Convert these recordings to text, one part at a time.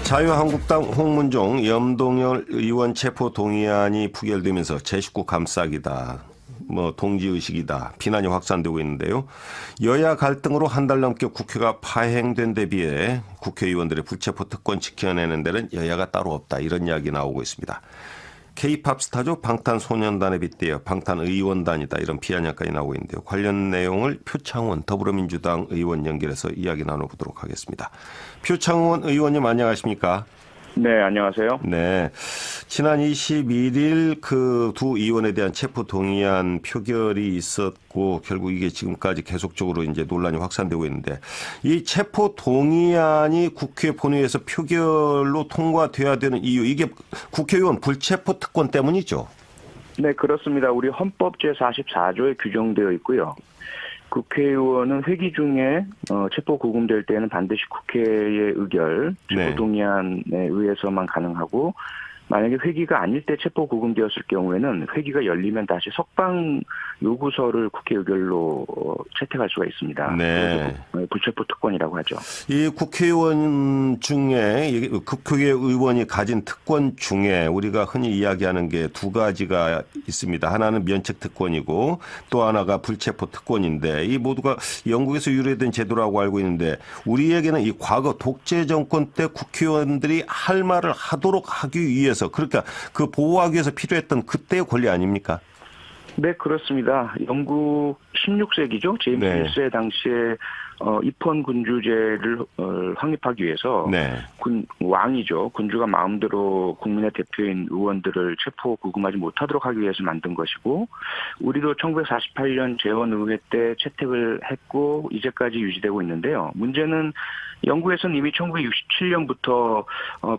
자유한국당 홍문종 염동열 의원 체포 동의안이 부결되면서 제19 감싸기다, 동지의식이다 비난이 확산되고 있는데요. 여야 갈등으로 한 달 넘게 국회가 파행된 데 비해 국회의원들의 불체포 특권 지켜내는 데는 여야가 따로 없다, 이런 이야기 나오고 있습니다. K-팝 스타죠. 방탄소년단에 빗대어 방탄의원단이다, 이런 비아냥까지 나오고 있는데요. 관련 내용을 표창원 더불어민주당 의원 연결해서 이야기 나눠보도록 하겠습니다. 표창원 의원님, 안녕하십니까? 네, 안녕하세요. 네. 지난 21일 그 두 의원에 대한 체포 동의안 표결이 있었고, 결국 이게 지금까지 계속적으로 이제 논란이 확산되고 있는데, 이 체포 동의안이 국회 본회의에서 표결로 통과돼야 되는 이유, 이게 국회의원 불체포 특권 때문이죠? 네, 그렇습니다. 우리 헌법 제44조에 규정되어 있고요. 국회의원은 회기 중에 체포 구금될 때는 반드시 국회의 의결, 체포 동의안에 의해서만 가능하고, 만약에 회기가 아닐 때 체포 구금되었을 경우에는 회기가 열리면 다시 석방 요구서를 국회 의결로 채택할 수가 있습니다. 네. 불체포 특권이라고 하죠. 이 국회의원 중에, 국회의원이 가진 특권 중에 우리가 흔히 이야기하는 게 두 가지가 있습니다. 하나는 면책 특권이고 또 하나가 불체포 특권인데, 이 모두가 영국에서 유래된 제도라고 알고 있는데, 우리에게는 이 과거 독재 정권 때 국회의원들이 할 말을 하도록 하기 위해서, 그러니까 그 보호하기 위해서 필요했던 그때의 권리 아닙니까? 네, 그렇습니다. 영국 16세기죠. 제임스 1세 당시에 입헌 군주제를 확립하기 위해서 왕이죠. 군주가 마음대로 국민의 대표인 의원들을 체포 구금하지 못하도록 하기 위해서 만든 것이고, 우리도 1948년 재헌의회 때 채택을 했고 이제까지 유지되고 있는데요. 문제는 영국에서는 이미 1967년부터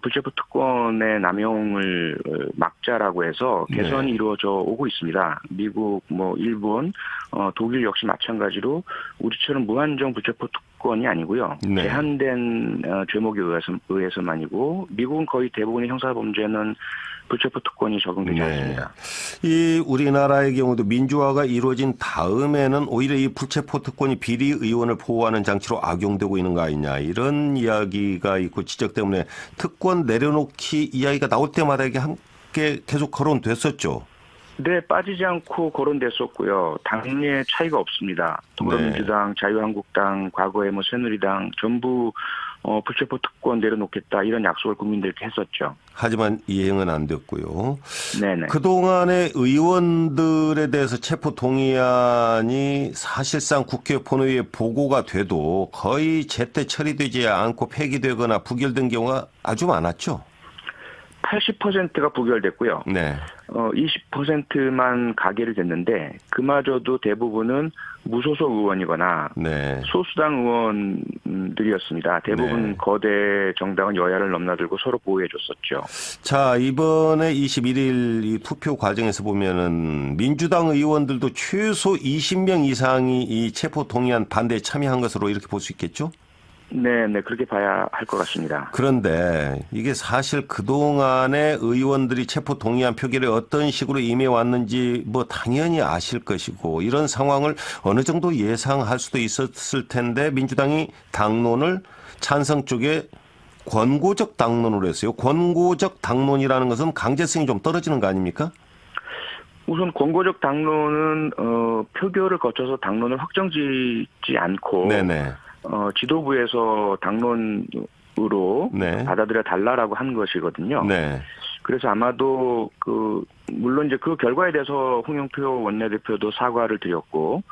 불체포 특권의 남용을 막자라고 해서 개선이 이루어져 오고 있습니다. 미국, 일본, 독일 역시 마찬가지로 우리처럼 무한정 불체포 특권이 아니고요. 제한된 죄목에 의해서만이고, 미국은 거의 대부분의 형사범죄는 불체포 특권이 적용되지 않습니다. 이 우리나라의 경우도 민주화가 이루어진 다음에는 오히려 이 불체포 특권이 비리 의원을 보호하는 장치로 악용되고 있는 거 아니냐, 이런 이야기가 있고 지적 때문에 특권 내려놓기 이야기가 나올 때마다 이게 함께 계속 거론됐었죠. 네, 빠지지 않고 거론됐었고요. 당내 차이가 없습니다. 더불어민주당, 자유한국당, 과거에 새누리당 전부 불체포 특권 내려놓겠다, 이런 약속을 국민들께 했었죠. 하지만 이행은 안 됐고요. 네네. 그동안의 의원들에 대해서 체포 동의안이 사실상 국회 본회의에 보고가 돼도 거의 제때 처리되지 않고 폐기되거나 부결된 경우가 아주 많았죠. 80%가 부결됐고요. 20%만 가결이 됐는데, 그마저도 대부분은 무소속 의원이거나 소수당 의원들이었습니다. 대부분 거대 정당은 여야를 넘나들고 서로 보호해줬었죠. 자, 이번에 21일 이 투표 과정에서 보면은 민주당 의원들도 최소 20명 이상이 이 체포 동의안 반대에 참여한 것으로 이렇게 볼 수 있겠죠? 네, 그렇게 봐야 할 것 같습니다. 그런데 이게 사실 그동안에 의원들이 체포 동의안 표결에 어떤 식으로 임해왔는지 당연히 아실 것이고, 이런 상황을 어느 정도 예상할 수도 있었을 텐데 민주당이 당론을 찬성 쪽에 권고적 당론으로 했어요. 권고적 당론이라는 것은 강제성이 좀 떨어지는 거 아닙니까? 우선 권고적 당론은 표결을 거쳐서 당론을 확정짓지 않고 지도부에서 당론으로 받아들여 달라라고 한 것이거든요. 그래서 아마도 물론 이제 그 결과에 대해서 홍영표 원내대표도 사과를 드렸고,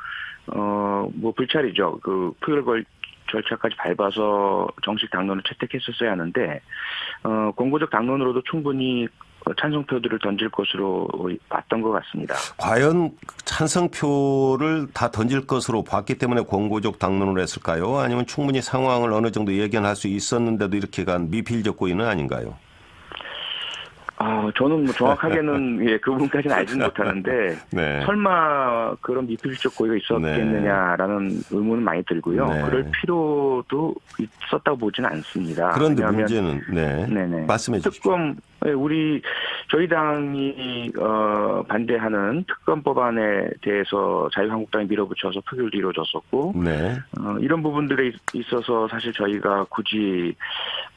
불찰이죠. 표결 절차까지 밟아서 정식 당론을 채택했었어야 하는데, 권고적 당론으로도 충분히 찬성표들을 던질 것으로 봤던 것 같습니다. 과연 찬성표를 다 던질 것으로 봤기 때문에 권고적 당론을 했을까요? 아니면 충분히 상황을 어느 정도 예견할 수 있었는데도 이렇게 간 미필적 고의는 아닌가요? 저는 정확하게는 그 부분까지는 알지는 못하는데 설마 그런 미필적 고의가 있었겠느냐라는 의문은 많이 들고요. 그럴 필요도 있었다고 보지는 않습니다. 그런데 문제는 말씀해 주십시오. 저희 당이 반대하는 특검법안에 대해서 자유한국당이 밀어붙여서 표결도 이루어졌었고, 이런 부분들에 있어서 사실 저희가 굳이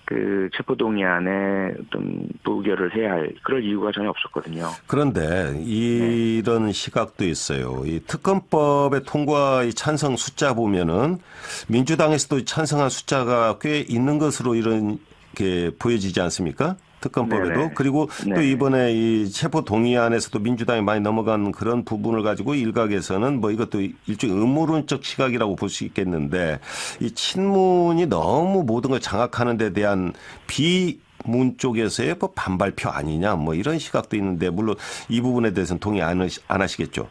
그 체포동의안에 어떤 부결을 해야 할 그럴 이유가 전혀 없었거든요. 그런데 이런 시각도 있어요. 이 특검법의 통과 찬성 숫자 보면은 민주당에서도 찬성한 숫자가 꽤 있는 것으로 이렇게 보여지지 않습니까? 특검법에도. 네네. 그리고 또 네. 이번에 이 체포 동의안에서도 민주당이 많이 넘어간 그런 부분을 가지고 일각에서는 뭐 이것도 일종의 음모론적 시각이라고 볼 수 있겠는데 이 친문이 너무 모든 걸 장악하는 데 대한 문 쪽에서의 뭐 반발표 아니냐 뭐 이런 시각도 있는데 물론 이 부분에 대해서는 동의 안 하시겠죠.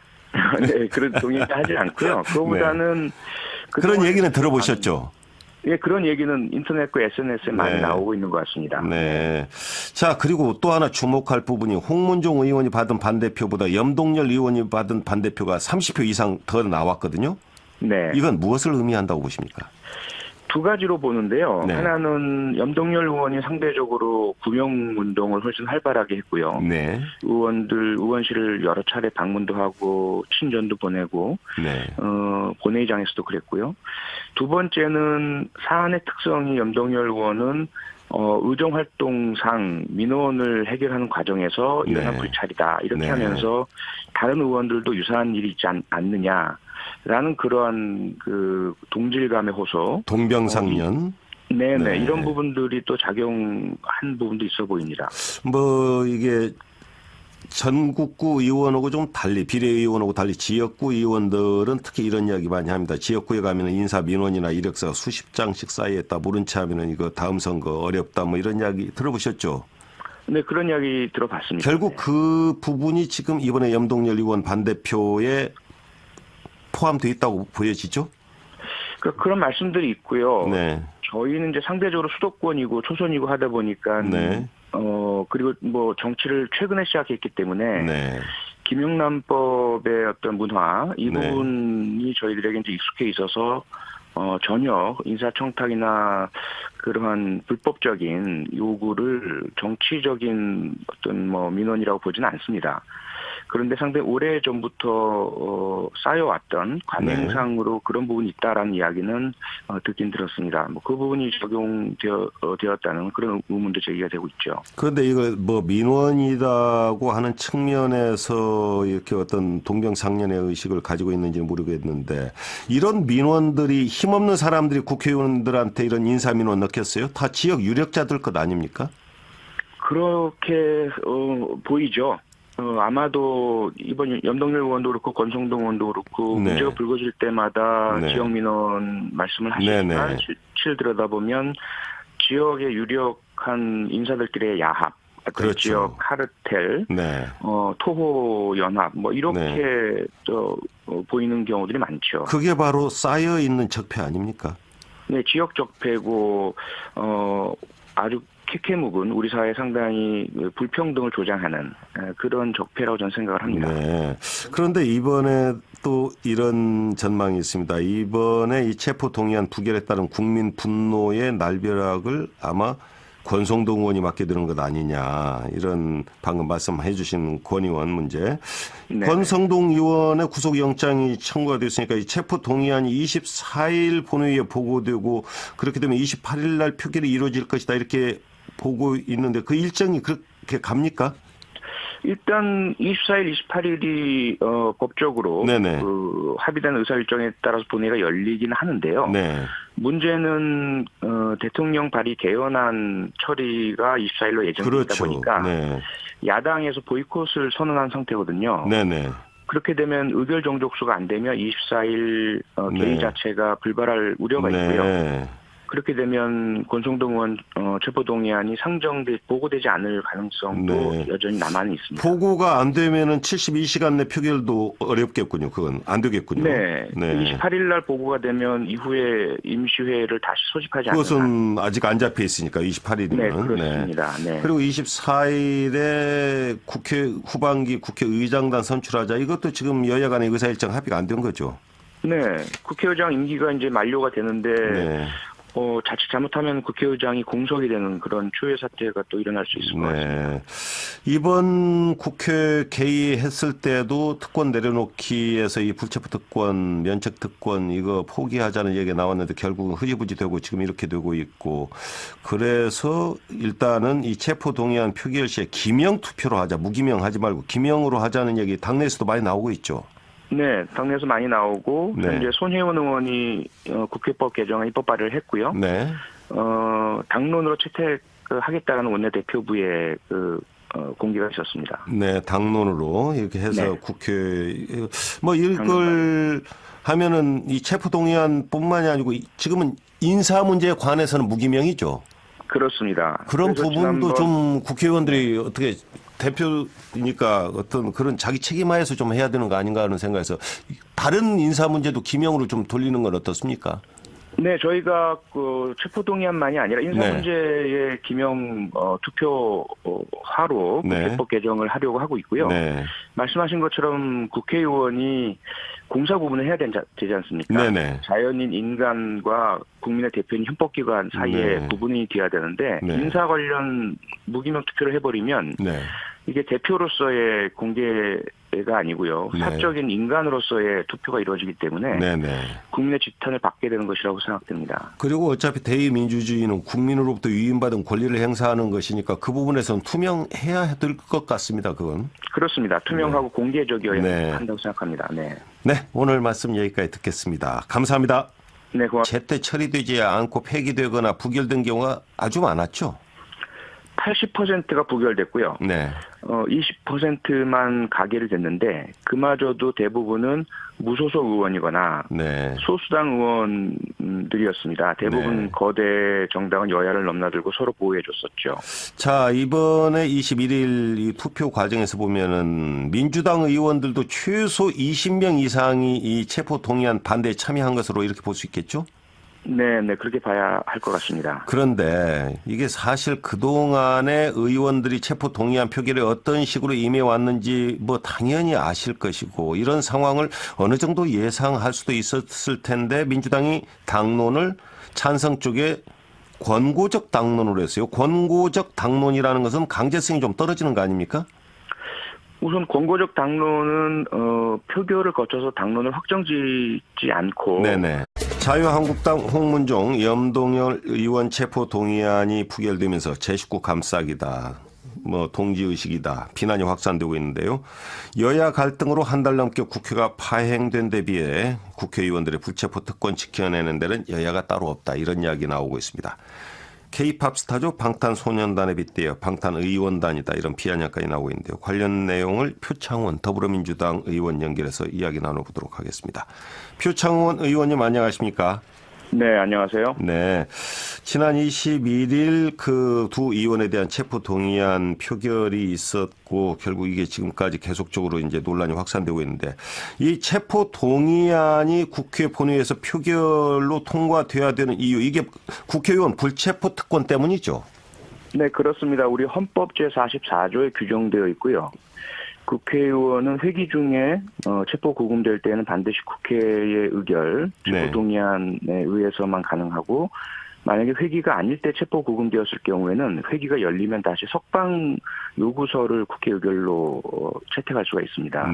네, 그런 동의하지 않고요. 그거보다는 네. 그런 얘기는 들어보셨죠? 예, 그런 얘기는 인터넷과 SNS에 많이 나오고 있는 것 같습니다. 네. 자, 그리고 또 하나 주목할 부분이 홍문종 의원이 받은 반대표보다 염동열 의원이 받은 반대표가 30표 이상 더 나왔거든요. 네. 이건 무엇을 의미한다고 보십니까? 두 가지로 보는데요. 네. 하나는 염동열 의원이 상대적으로 구명운동을 훨씬 활발하게 했고요. 네. 의원실을 여러 차례 방문도 하고 친전도 보내고 네. 본회의장에서도 그랬고요. 두 번째는 사안의 특성이 염동열 의원은 의정활동상 민원을 해결하는 과정에서 일어난 네. 불찰이다. 이렇게 네. 하면서 다른 의원들도 유사한 일이 있지 않느냐. 라는 그러한 그 동질감의 호소. 동병상련. 네네. 네. 이런 부분들이 또 작용한 부분도 있어 보입니다. 뭐 이게 전국구 의원하고 좀 달리 비례의원하고 달리 지역구 의원들은 특히 이런 이야기 많이 합니다. 지역구에 가면 인사 민원이나 이력서가 수십 장씩 쌓여있다. 모른 채 하면 이거 다음 선거 어렵다. 뭐 이런 이야기 들어보셨죠? 네, 그런 이야기 들어봤습니다. 결국 그 부분이 지금 이번에 염동열 의원 반대표에 포함되어 있다고 보여지죠? 그런 말씀들이 있고요. 네. 저희는 이제 상대적으로 수도권이고 초선이고 하다 보니까 네. 그리고 뭐 정치를 최근에 시작했기 때문에 네. 김영란법의 어떤 문화 이 네. 부분이 저희들에게 이제 익숙해 있어서 전혀 인사청탁이나 그러한 불법적인 요구를 정치적인 어떤 뭐 민원이라고 보지는 않습니다. 그런데 상당히 오래 전부터 쌓여왔던 관행상으로 그런 부분이 있다라는 이야기는 듣긴 들었습니다. 뭐 그 부분이 적용되었다는 그런 의문도 제기가 되고 있죠. 그런데 이거 뭐 민원이라고 하는 측면에서 이렇게 어떤 동병상련의 의식을 가지고 있는지는 모르겠는데 이런 민원들이 힘없는 사람들이 국회의원들한테 이런 인사민원 넣겠어요? 다 지역 유력자들 것 아닙니까? 그렇게 보이죠. 아마도 이번 염동열 의원도 그렇고 권성동 의원도 그렇고 네. 문제가 불거질 때마다 네. 지역 민원 말씀을 하시지만 네네. 실질 들여다보면 지역의 유력한 인사들끼리의 야합, 그렇죠. 지역 카르텔, 네. 토호 연합 뭐 이렇게 보이는 경우들이 많죠. 그게 바로 쌓여 있는 적폐 아닙니까? 네, 지역 적폐고 아주 캐캐묵은 우리 사회에 상당히 불평등을 조장하는 그런 적폐라고 저는 생각을 합니다. 네. 그런데 이번에 또 이런 전망이 있습니다. 이번에 이 체포 동의안 부결에 따른 국민 분노의 날벼락을 아마 권성동 의원이 맡게 되는 것 아니냐. 이런 방금 말씀해 주신 권 의원 문제. 네. 권성동 의원의 구속영장이 청구가 됐으니까 이 체포 동의안이 24일 본회의에 보고되고 그렇게 되면 28일 날 표결이 이루어질 것이다. 이렇게 보고 있는데 그 일정이 그렇게 갑니까? 일단 24일, 28일이 법적으로 그 합의된 의사 일정에 따라서 본회의가 열리긴 하는데요. 네. 문제는 대통령 발의 개헌안 처리가 24일로 예정되다 그렇죠. 보니까 네. 야당에서 보이콧을 선언한 상태거든요. 네네. 그렇게 되면 의결 정족수가 안 되면 24일 개의 자체가 불발할 우려가 있고요. 그렇게 되면 권성동 의원 체포동의안이 보고되지 않을 가능성도 여전히 남아 있습니다. 보고가 안 되면은 72시간 내 표결도 어렵겠군요. 그건 안 되겠군요. 네. 28일 날 보고가 되면 이후에 임시회를 다시 소집하지 않는 그것은 아직 안 잡혀 있으니까 28일이면. 네, 그렇습니다. 네. 그리고 24일에 국회 후반기 국회의장단 선출하자. 이것도 지금 여야 간의 의사일정 합의가 안 된 거죠. 네. 국회의장 임기가 이제 만료가 되는데 자칫 잘못하면 국회의장이 공석이 되는 그런 추후의 사태가 또 일어날 수 있을 것 같습니다. 이번 국회 개의했을 때도 특권 내려놓기에서 이 불체포 특권, 면책 특권 이거 포기하자는 얘기가 나왔는데 결국은 흐지부지 되고 지금 이렇게 되고 있고 그래서 일단은 이 체포 동의안 표결 시에 기명 투표로 하자, 무기명 하지 말고 기명으로 하자는 얘기 당내에서도 많이 나오고 있죠. 네, 당내에서 많이 나오고 현재 손혜원 의원이 국회법 개정안 입법 발의를 했고요. 네. 당론으로 채택하겠다는 원내대표부의 공개가 있었습니다. 네, 당론으로 이렇게 해서 네. 국회 뭐 이걸 하면은 이 체포 동의안뿐만이 아니고 지금은 인사 문제에 관해서는 무기명이죠. 그렇습니다. 그런 부분도 좀 국회의원들이 어떻게 대표니까 어떤 그런 자기 책임하에서 좀 해야 되는 거 아닌가 하는 생각에서 다른 인사 문제도 기명으로 좀 돌리는 건 어떻습니까? 네, 저희가 그 체포동의안만이 아니라 인사 문제의 기명 투표화로 국회법 개정을 하려고 하고 있고요. 말씀하신 것처럼 국회의원이 공사 구분을 해야 되지 않습니까? 자연인 인간과 국민의 대표인 헌법기관 사이에 구분이 돼야 되는데 인사 관련 무기명 투표를 해버리면 이게 대표로서의 공개가 아니고요. 사적인 인간으로서의 투표가 이루어지기 때문에 국민의 지탄을 받게 되는 것이라고 생각됩니다. 그리고 어차피 대의민주주의는 국민으로부터 위임받은 권리를 행사하는 것이니까 그 부분에서는 투명해야 될 것 같습니다. 그건. 그렇습니다. 투명하고 공개적이어야 한다고 생각합니다. 네, 오늘 말씀 여기까지 듣겠습니다. 감사합니다. 네, 고맙습니다. 제때 처리되지 않고 폐기되거나 부결된 경우가 아주 많았죠. 80%가 부결됐고요. 20%만 가결이 됐는데 그마저도 대부분은 무소속 의원이거나 소수당 의원들이었습니다. 대부분 거대 정당은 여야를 넘나들고 서로 보호해줬었죠. 자, 이번에 21일 이 투표 과정에서 보면은 민주당 의원들도 최소 20명 이상이 이 체포 동의안 반대에 참여한 것으로 이렇게 볼 수 있겠죠? 네, 그렇게 봐야 할 것 같습니다. 그런데 이게 사실 그동안에 의원들이 체포 동의안 표결에 어떤 식으로 임해왔는지 뭐 당연히 아실 것이고 이런 상황을 어느 정도 예상할 수도 있었을 텐데 민주당이 당론을 찬성 쪽에 권고적 당론으로 했어요. 권고적 당론이라는 것은 강제성이 좀 떨어지는 거 아닙니까? 우선 권고적 당론은 표결을 거쳐서 당론을 확정짓지 않고 자유한국당 홍문종, 염동열 의원 체포 동의안이 부결되면서 제19 감싸기다, 뭐 동지의식이다 비난이 확산되고 있는데요. 여야 갈등으로 한 달 넘게 국회가 파행된 데 비해 국회의원들의 불체포 특권 지켜내는 데는 여야가 따로 없다 이런 이야기 나오고 있습니다. K-팝 스타죠. 방탄소년단에 빗대어 방탄의원단이다 이런 비아냥까지 나오고 있는데요. 관련 내용을 표창원 더불어민주당 의원 연결해서 이야기 나눠보도록 하겠습니다. 표창원 의원님 안녕하십니까? 네, 안녕하세요. 네, 지난 21일 그 두 의원에 대한 체포 동의안 표결이 있었고 결국 이게 지금까지 계속적으로 이제 논란이 확산되고 있는데 이 체포 동의안이 국회 본회의에서 표결로 통과돼야 되는 이유 이게 국회의원 불체포 특권 때문이죠? 네, 그렇습니다. 우리 헌법 제44조에 규정되어 있고요. 국회의원은 회기 중에 체포 구금될 때는 반드시 국회의 의결, 체포 동의안에 의해서만 가능하고 만약에 회기가 아닐 때 체포 구금되었을 경우에는 회기가 열리면 다시 석방 요구서를 국회 의결로 채택할 수가 있습니다.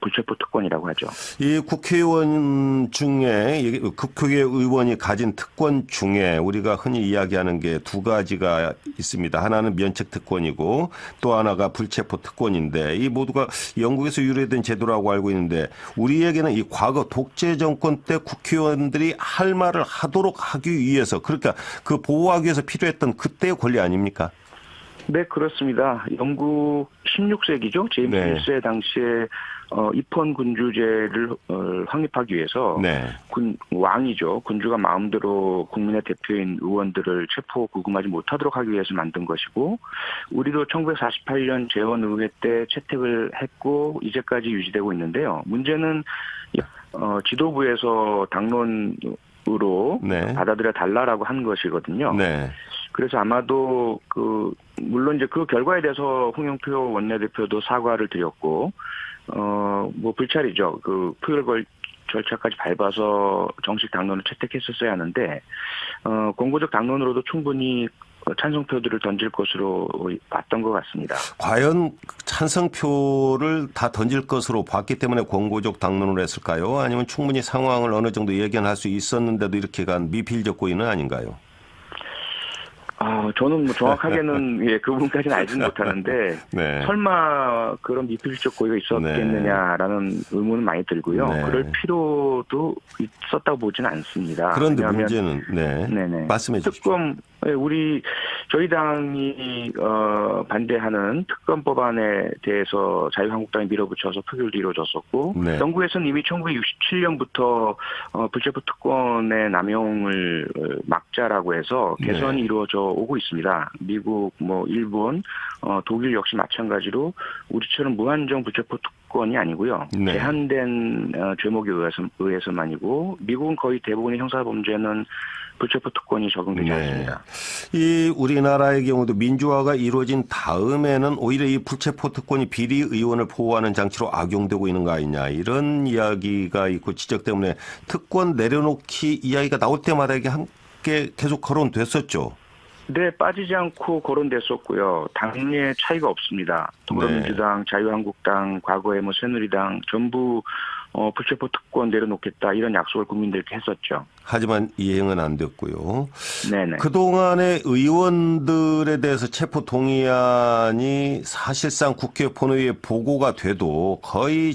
불체포 특권이라고 하죠. 이 국회의원 중에 국회의원이 가진 특권 중에 우리가 흔히 이야기하는 게 두 가지가 있습니다. 하나는 면책 특권이고 또 하나가 불체포 특권인데 이 모두가 영국에서 유래된 제도라고 알고 있는데 우리에게는 이 과거 독재 정권 때 국회의원들이 할 말을 하도록 하기 위해서 그러니까 그 보호하기 위해서 필요했던 그때의 권리 아닙니까? 네, 그렇습니다. 영국 16세기죠. 제임스 1세 당시에 입헌 군주제를 확립하기 위해서 왕이죠. 군주가 마음대로 국민의 대표인 의원들을 체포 구금하지 못하도록 하기 위해서 만든 것이고 우리도 1948년 재헌의회 때 채택을 했고 이제까지 유지되고 있는데요. 문제는 지도부에서 당론으로 받아들여 달라라고 한 것이거든요. 그래서 아마도 물론 이제 그 결과에 대해서 홍영표 원내대표도 사과를 드렸고 뭐 불찰이죠. 그 표결 절차까지 밟아서 정식 당론을 채택했었어야 하는데 권고적 당론으로도 충분히 찬성표들을 던질 것으로 봤던 것 같습니다. 과연 찬성표를 다 던질 것으로 봤기 때문에 권고적 당론을 했을까요? 아니면 충분히 상황을 어느 정도 예견할 수 있었는데도 이렇게 간 미필적 고의는 아닌가요? 저는 뭐 정확하게는 예, 그 부분까지는 알지는 못하는데 네. 설마 그런 미필적 고의가 있었겠느냐라는 의문은 많이 들고요. 네. 그럴 필요도 있었다고 보지는 않습니다. 그런데 문제는 네네. 말씀해 주십시오. 저희 당이 반대하는 특검 법안에 대해서 자유한국당이 밀어붙여서 표결도 이루어졌었고 네. 영국에서는 이미 1967년부터 불체포 특권의 남용을 막자라고 해서 개선이 이루어져 오고 있습니다. 미국, 일본, 독일 역시 마찬가지로 우리처럼 무한정 불체포 특권이 아니고요. 네. 제한된 죄목에 의해서만이고 미국은 거의 대부분의 형사범죄는 불체포 특권이 적용되지 않습니다. 이 우리나라의 경우도 민주화가 이루어진 다음에는 오히려 이 불체포 특권이 비리 의원을 보호하는 장치로 악용되고 있는 거 아니냐 이런 이야기가 있고 지적 때문에 특권 내려놓기 이야기가 나올 때마다 이게 함께 계속 거론됐었죠. 네, 빠지지 않고 거론됐었고요. 당내 차이가 없습니다. 더불어민주당, 자유한국당, 과거에 새누리당 전부 불체포 특권 내려놓겠다 이런 약속을 국민들께 했었죠. 하지만 이행은 안 됐고요. 네네. 그동안의 의원들에 대해서 체포 동의안이 사실상 국회 본회의에 보고가 돼도 거의